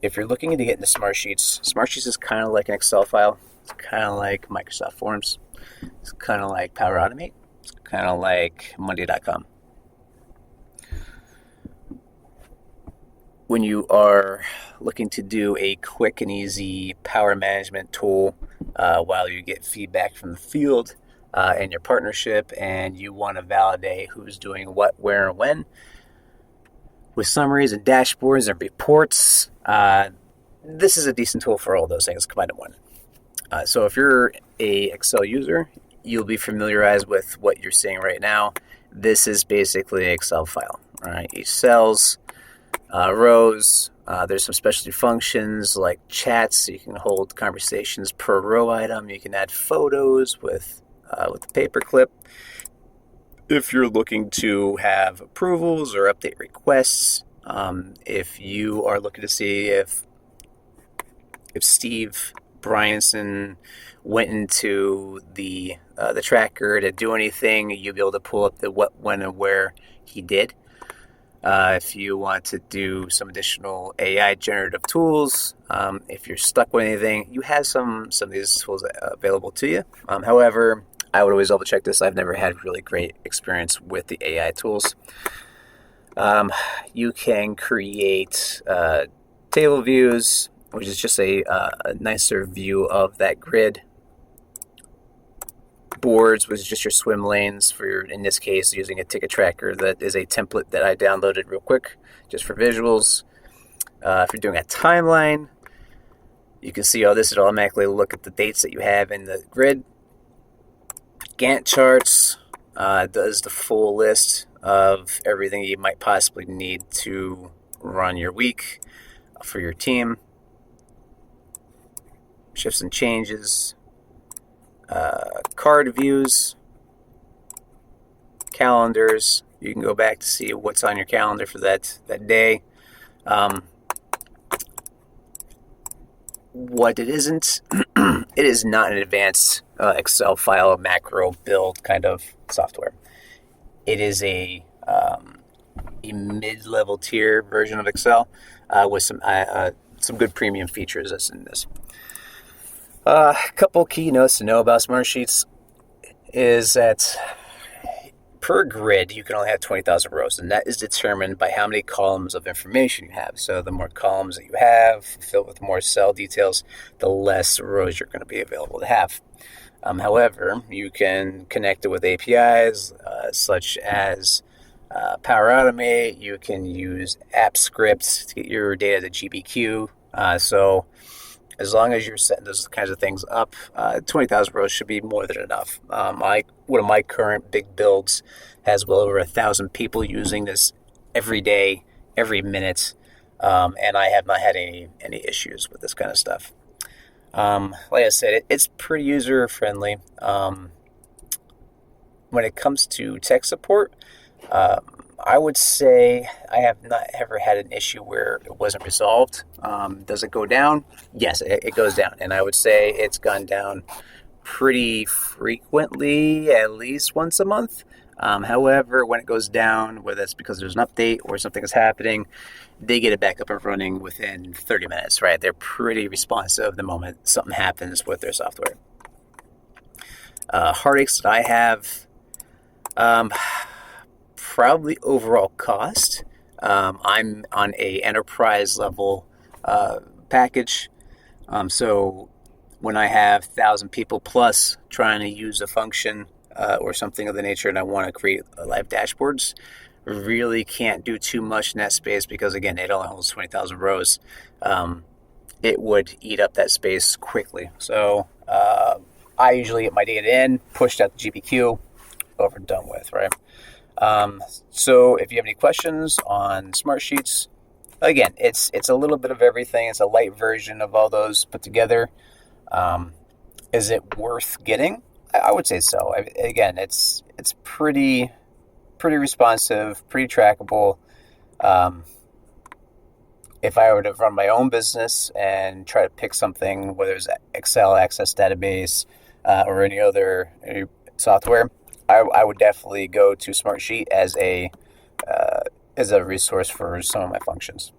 if you're looking to get into Smartsheets is kind of like an Excel file. It's kind of like Microsoft Forms. It's kind of like Power Automate. It's kind of like Monday.com. When you are looking to do a quick and easy power management tool while you get feedback from the field in your partnership and you want to validate who's doing what, where, and when, with summaries and dashboards and reports, this is a decent tool for all those things combined in one. So if you're a Excel user, you'll be familiarized with what you're seeing right now. This is basically an Excel file. All right, each cell's rows. There's some specialty functions like chats, so you can hold conversations per row item. You can add photos with the paperclip. If you're looking to have approvals or update requests, if you are looking to see if Steve Bryanson went into the tracker to do anything, you'll be able to pull up the what, when, and where he did. If you want to do some additional AI generative tools, if you're stuck with anything, you have some of these tools available to you. However, I would always double check this. I've never had really great experience with the AI tools. You can create table views, which is just a nicer view of that grid. Boards, which is just your swim lanes for your, in this case, using a ticket tracker that is a template that I downloaded real quick just for visuals. If you're doing a timeline, you can see all this. It'll automatically look at the dates that you have in the grid. Gantt charts does the full list of everything you might possibly need to run your week for your team. Shifts and changes. Card views, calendars. You can go back to see what's on your calendar for that day. What it isn't, it is not an advanced Excel file macro build kind of software. It is a mid-level tier version of Excel with some good premium features that's in this. A couple key notes to know about Smartsheets is that per grid, you can only have 20,000 rows, and that is determined by how many columns of information you have. So the more columns that you have, filled with more cell details, the less rows you're going to be available to have. However, you can connect it with APIs such as Power Automate. You can use app scripts to get your data to GBQ. So as long as you're setting those kinds of things up, 20,000 rows should be more than enough. One of my current big builds has well over 1,000 people using this every day, every minute, and I have not had any issues with this kind of stuff. Like I said, it's pretty user-friendly. When it comes to tech support, I would say I have not ever had an issue where it wasn't resolved. Does it go down? Yes, it goes down. And I would say it's gone down pretty frequently, at least once a month. However, when it goes down, whether it's because there's an update or something is happening, they get it back up and running within 30 minutes, right? They're pretty responsive the moment something happens with their software. Heartaches that I have, probably overall cost. I'm on a enterprise level package. So when I have 1,000 people plus trying to use a function or something of the nature and I want to create live dashboards, really can't do too much in that space because, again, it only holds 20,000 rows. It would eat up that space quickly. So I usually get my data in, pushed out the GPQ, over and done with, right? So if you have any questions on Smartsheets, again, it's a little bit of everything. It's a light version of all those put together. Is it worth getting? I would say so. Again, it's pretty responsive, pretty trackable. If I were to run my own business and try to pick something, whether it's Excel, Access Database, or any other software, I would definitely go to Smartsheet as a resource for some of my functions.